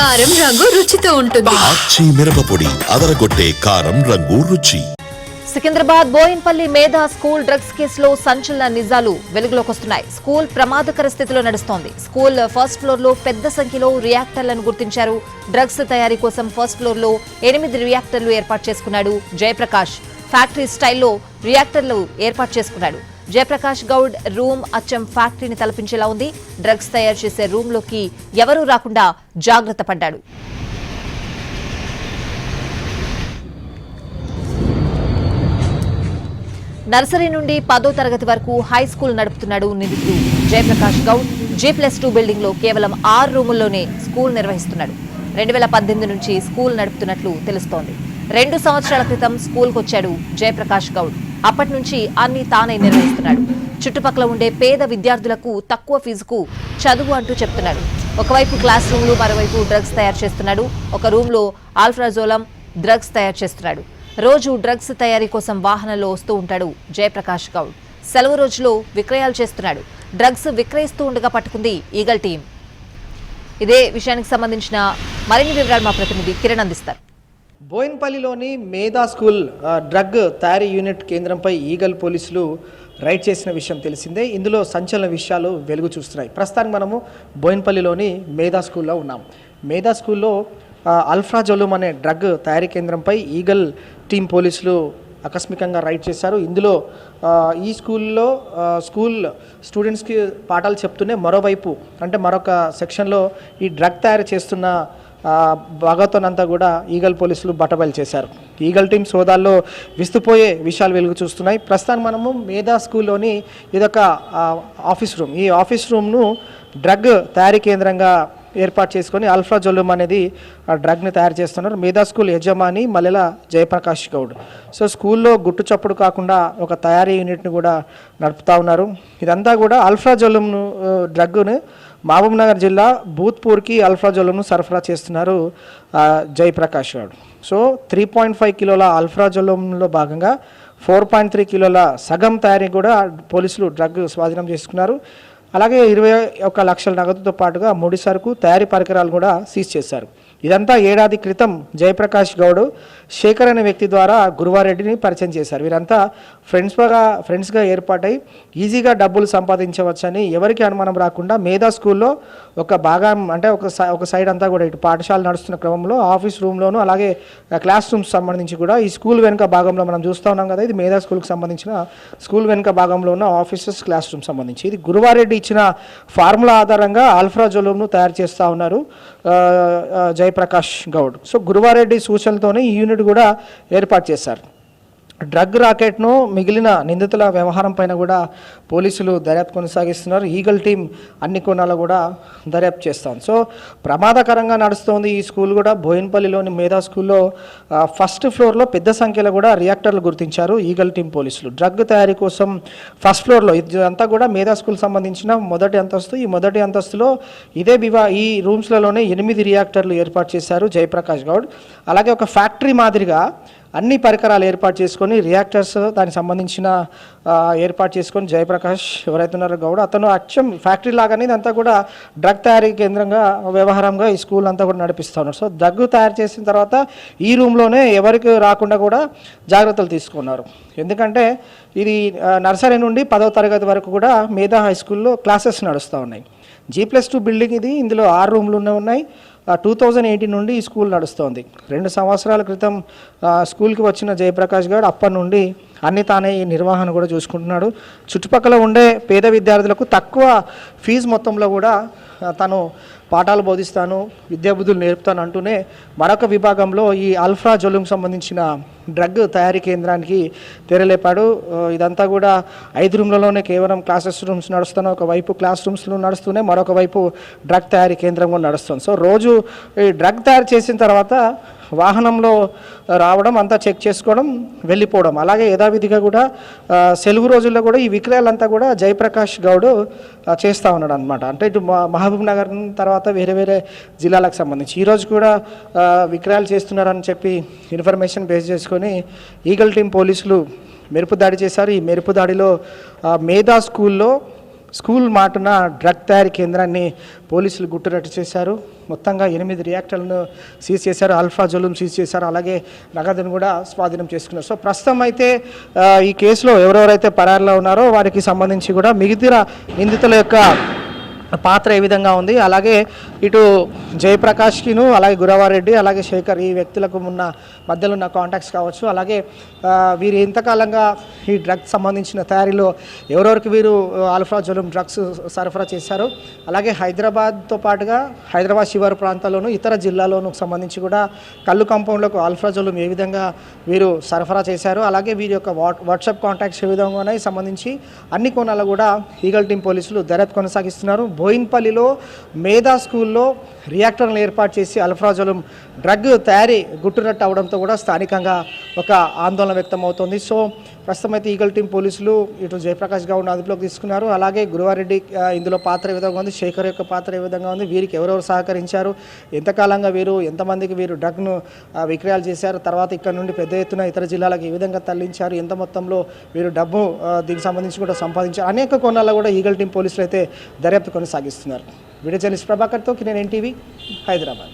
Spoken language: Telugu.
కారం రంగు రుచితో ఉంటుంది. ఆచి మిరపపొడి అదరగొట్టే కారం రంగు రుచి. సికింద్రాబాద్ బోయిన్పల్లి మేధా స్కూల్ డ్రగ్స్ కేసులో సంచలన నిజాలు వెలుగులోకి వస్తున్నాయి. స్కూల్ ప్రమాదకర స్థితిలో నడుస్తోంది. స్కూల్ ఫస్ట్ ఫ్లోర్ లో పెద్ద సంఖ్యలో రియాక్టర్లను గుర్తించారు. డ్రగ్స్ తయారీ కోసం ఫస్ట్ ఫ్లోర్ లో 8 రియాక్టర్లు ఏర్పాటు చేసుకున్నాడు జయప్రకాష్. ఫ్యాక్టరీ స్టైల్లో రియాక్టర్లు ఏర్పాటు చేసుకున్నాడు. జయప్రకాష్ గౌడ్ రూమ్ అచ్చం ఫ్యాక్టరీని తలపించేలా ఉంది. డ్రగ్స్ తయారు చేసే రూమ్ లోకి ఎవరూ రాకుండా జాగ్రత్త పడ్డాడు. నర్సరీ నుండి 10వ తరగతి వరకు హై స్కూల్ నడుపుతున్నాడు నిందితుడు జయప్రకాష్ గౌడ్. G+2 బిల్డింగ్ లో కేవలం 6 రూముల్లోనే స్కూల్ నిర్వహిస్తున్నాడు. 2018 నుంచి స్కూల్ నడుపుతున్నట్లు తెలుస్తోంది. 2 సంవత్సరాల క్రితం స్కూల్కు వచ్చాడు జయప్రకాష్ గౌడ్. అప్పటి నుంచి అన్ని తానే నిర్వహిస్తున్నాడు. చుట్టుపక్కల ఉండే పేద విద్యార్థులకు తక్కువ ఫీజుకు చదువు అంటూ చెప్తున్నాడు. ఒకవైపు క్లాస్ రూమ్లు, మరోవైపు డ్రగ్స్ తయారు చేస్తున్నాడు. ఒక రూమ్ లో ఆల్ఫ్రాజోలం డ్రగ్స్ తయారు చేస్తున్నాడు. రోజు డ్రగ్స్ తయారీ కోసం వాహనంలో వస్తూ ఉంటాడు జయప్రకాష్ గౌడ్. సెలవు రోజులో విక్రయాలు చేస్తున్నాడు. డ్రగ్స్ విక్రయిస్తూ ఉండగా పట్టుకుంది ఈగల్ టీం. ఇదే విషయానికి సంబంధించిన మరిన్ని వివరాలు మా ప్రతినిధి కిరణ్ అందిస్తారు. బోయిన్పల్లిలోని మేధా స్కూల్ డ్రగ్ తయారీ యూనిట్ కేంద్రంపై ఈగల్ పోలీసులు రైడ్ చేసిన విషయం తెలిసిందే. ఇందులో సంచలన విషయాలు వెలుగు చూస్తున్నాయి. ప్రస్తుతానికి మనము బోయిన్పల్లిలోని మేధా స్కూల్లో ఉన్నాం. మేధా స్కూల్లో అల్ఫ్రాజోలుమ్ అనే డ్రగ్ తయారీ కేంద్రంపై ఈగల్ టీం పోలీసులు ఆకస్మికంగా రైడ్ చేశారు. ఇందులో ఈ స్కూల్లో స్కూల్ స్టూడెంట్స్కి పాఠాలు చెప్తూనే మరోవైపు అంటే మరొక సెక్షన్లో ఈ డ్రగ్ తయారు చేస్తున్న భాగవతనంతా కూడా ఈగల్ పోలీసులు బట్టబయలు చేశారు. ఈగల్ టీం సోదాల్లో విస్తుపోయే విషయాలు వెలుగు చూస్తున్నాయి. ప్రస్తుతం మనము మేధా స్కూల్లోని ఇదొక ఆఫీస్ రూమ్. ఈ ఆఫీస్ రూమ్ను డ్రగ్ తయారీ కేంద్రంగా ఏర్పాటు చేసుకొని అల్ఫ్రాజోలుమ్ అనేది డ్రగ్ని తయారు చేస్తున్నారు. మేధా స్కూల్ యజమాని మల్లెల జయప్రకాష్ గౌడ్. సో స్కూల్లో గుట్టు చప్పుడు కాకుండా ఒక తయారీ యూనిట్ని కూడా నడుపుతూ ఉన్నారు. ఇదంతా కూడా అల్ఫ్రాజోలుమ్ డ్రగ్ను మహబూబ్నగర్ జిల్లా భూత్పూర్కి అల్ఫ్రాజోలుమ్ను సరఫరా చేస్తున్నారు జయప్రకాష్ గౌడ్. సో 3.5 కిలోల అల్ఫ్రాజోలుమ్లో భాగంగా 4.3 కిలోల సగం తయారీ కూడా పోలీసులు డ్రగ్ స్వాధీనం చేసుకున్నారు. అలాగే 21 లక్షల నగదుతో పాటుగా ముడి సరుకు, తయారీ పరికరాలు కూడా సీజ్ చేశారు. ఇదంతా ఏడాది క్రితం జయప్రకాష్ గౌడ్ శేఖర్ అనే వ్యక్తి ద్వారా గురువారెడ్డిని పరిచయం చేశారు. వీరంతా ఫ్రెండ్స్గా ఏర్పాటై ఈజీగా డబ్బులు సంపాదించవచ్చని ఎవరికి అనుమానం రాకుండా మేధా స్కూల్లో ఒక భాగం అంటే ఒక సైడ్ అంతా కూడా ఇటు పాఠశాల నడుస్తున్న క్రమంలో ఆఫీస్ రూమ్లోను అలాగే క్లాస్ రూమ్స్ సంబంధించి కూడా ఈ స్కూల్ వెనుక భాగంలో మనం చూస్తూ ఉన్నాం కదా, ఇది మేధా స్కూల్కి సంబంధించిన స్కూల్ వెనుక భాగంలో ఉన్న ఆఫీసెస్ క్లాస్ రూమ్ సంబంధించి ఇది గురువారెడ్డి ఇచ్చిన ఫార్ములా ఆధారంగా అల్ఫ్రాజోలుమ్ను తయారు చేస్తూ ఉన్నారు జయప్రకాష్ గౌడ్. సో గురువారెడ్డి సూచనలతోనే ఈ యూనిట్ కూడా ఏర్పాటు చేశారు. డ్రగ్ రాకెట్ను మిగిలిన నిందితుల వ్యవహారం పైన కూడా పోలీసులు దర్యాప్తు కొనసాగిస్తున్నారు. ఈగల్ టీం అన్ని కోణాలు కూడా దర్యాప్తు చేస్తాను. సో ప్రమాదకరంగా నడుస్తోంది ఈ స్కూల్ కూడా. బోయిన్పల్లిలోని మేధా స్కూల్లో ఫస్ట్ ఫ్లోర్లో పెద్ద సంఖ్యలో కూడా రియాక్టర్లు గుర్తించారు ఈగల్ టీం పోలీసులు. డ్రగ్ తయారీ కోసం ఫస్ట్ ఫ్లోర్లో ఇదంతా కూడా మేధా స్కూల్ సంబంధించిన మొదటి అంతస్తు. ఈ మొదటి అంతస్తులో ఈ రూమ్స్లలోనే 8 రియాక్టర్లు ఏర్పాటు చేశారు జయప్రకాష్ గౌడ్. అలాగే ఒక ఫ్యాక్టరీ మాదిరిగా అన్ని పరికరాలు ఏర్పాటు చేసుకొని రియాక్టర్స్ దానికి సంబంధించిన ఏర్పాటు చేసుకొని జయప్రకాష్ ఎవరైతే ఉన్నారో గౌడ్ అతను అచ్చం ఫ్యాక్టరీ లాగానే ఇదంతా కూడా డ్రగ్ తయారీ కేంద్రంగా వ్యవహారంగా ఈ స్కూల్ అంతా కూడా నడిపిస్తూ ఉన్నారు. సో డ్రగ్ తయారు చేసిన తర్వాత ఈ రూమ్లోనే ఎవరికి రాకుండా కూడా జాగ్రత్తలు తీసుకున్నారు. ఎందుకంటే ఇది నర్సరీ నుండి 10వ తరగతి వరకు కూడా మేధా హై స్కూల్లో క్లాసెస్ నడుస్తూ ఉన్నాయి. G+2 బిల్డింగ్ ఇది. ఇందులో 6 రూమ్లు ఉన్నాయి. 2018 నుండి ఈ స్కూల్ నడుస్తోంది. 2 సంవత్సరాల క్రితం స్కూల్కి వచ్చిన జయప్రకాష్ గౌడ్ అప్పటి నుండి అన్ని తానే ఈ నిర్వహణ కూడా చూసుకుంటున్నాడు. చుట్టుపక్కల ఉండే పేద విద్యార్థులకు తక్కువ ఫీజు మొత్తంలో కూడా తను పాఠాలు బోధిస్తాను, విద్యాబుద్ధులు నేర్పుతాను అంటూనే మరొక విభాగంలో ఈ అల్ఫ్రాజోలుమ్ సంబంధించిన డ్రగ్ తయారీ కేంద్రానికి తెరలేపాడు. ఇదంతా కూడా 5 రూమ్లలోనే కేవలం క్లాసెస్ రూమ్స్ నడుస్తున్నాయి. ఒకవైపు క్లాస్ రూమ్స్లో నడుస్తూనే మరొక వైపు డ్రగ్ తయారీ కేంద్రం కూడా నడుస్తుంది. సో రోజు ఈ డ్రగ్ తయారు చేసిన తర్వాత వాహనంలో రావడం, అంతా చెక్ చేసుకోవడం, వెళ్ళిపోవడం. అలాగే యథావిధిగా కూడా సెలవు రోజుల్లో కూడా ఈ విక్రయాలంతా కూడా జయప్రకాష్ గౌడ్ చేస్తూ ఉన్నాడు అనమాట. అంటే ఇటు మహబూబ్ నగర్ తర్వాత వేరే జిల్లాలకు సంబంధించి ఈరోజు కూడా విక్రయాలు చేస్తున్నారని చెప్పి ఇన్ఫర్మేషన్ బేస్ చేసుకొని ఈగల్ టీం పోలీసులు మెరుపు దాడి చేశారు. ఈ మెరుపు దాడిలో మేధా స్కూల్లో స్కూల్ మాటున డ్రగ్ తయారీ కేంద్రాన్ని పోలీసులు గుట్టురట్టు చేశారు. మొత్తంగా 8 రియాక్టర్లను సీజ్ చేశారు, అల్ఫాజోలుం సీజ్ చేశారు, అలాగే నగదును కూడా స్వాధీనం చేసుకున్నారు. సో ప్రస్తుతం అయితే ఈ కేసులో ఎవరెవరైతే పరారులో ఉన్నారో వారికి సంబంధించి కూడా మిగతా నిందితుల యొక్క పాత్ర ఏ విధంగా ఉంది, అలాగే ఇటు జయప్రకాష్కిను అలాగే గురవారెడ్డి అలాగే శేఖర్ ఈ వ్యక్తులకు ఉన్న మధ్యలో ఉన్న కాంటాక్ట్స్ కావచ్చు, అలాగే వీరు ఎంతకాలంగా ఈ డ్రగ్స్ సంబంధించిన తయారీలో ఎవరెవరికి వీరు ఆల్ఫాజోలుం డ్రగ్స్ సరఫరా చేశారు, అలాగే హైదరాబాద్తో పాటుగా హైదరాబాద్ శివారు ప్రాంతాల్లోనూ ఇతర జిల్లాల్లోనూ సంబంధించి కూడా కళ్ళు కాంపౌండ్లకు ఆల్ఫాజోలుం ఏ విధంగా వీరు సరఫరా చేశారు, అలాగే వీరి యొక్క వాట్సాప్ కాంటాక్ట్స్ ఏ విధంగా ఉన్నాయి సంబంధించి అన్ని కోణాల్లో కూడా ఈగల్ టీం పోలీసులు దర్యాప్తు కొనసాగిస్తున్నారు. బోయిన్పల్లిలో మేధా స్కూల్లో రియాక్టర్లను ఏర్పాటు చేసి అల్ఫాజోలుం డ్రగ్ తయారీ గుట్టురట్టు అవడంతో కూడా స్థానికంగా ఒక ఆందోళన వ్యక్తం అవుతోంది. సో ప్రస్తుతం అయితే ఈగల్ టీం పోలీసులు ఇటు జయప్రకాష్ గౌడ్ను అదుపులోకి తీసుకున్నారు, అలాగే గురువారెడ్డి ఇందులో పాత్ర ఏ విధంగా ఉంది, శేఖర్ యొక్క పాత్ర ఏ విధంగా ఉంది, వీరికి ఎవరెవరు సహకరించారు, ఎంతకాలంగా వీరు ఎంతమందికి వీరు డ్రగ్ను విక్రయాలు చేశారు, తర్వాత ఇక్కడ నుండి పెద్ద ఎత్తున ఇతర జిల్లాలకు ఏ విధంగా తరలించారు, ఎంత మొత్తంలో వీరు డబ్బు దీనికి సంబంధించి కూడా సంపాదించారు, అనేక కోణాల్లో కూడా ఈగల్ టీం పోలీసులు అయితే దర్యాప్తు కొనసాగిస్తున్నారు. వీడియో జర్నలిస్ట్ ప్రభాకర్తో కిరణ్ ఎన్టీవీ, హైదరాబాద్.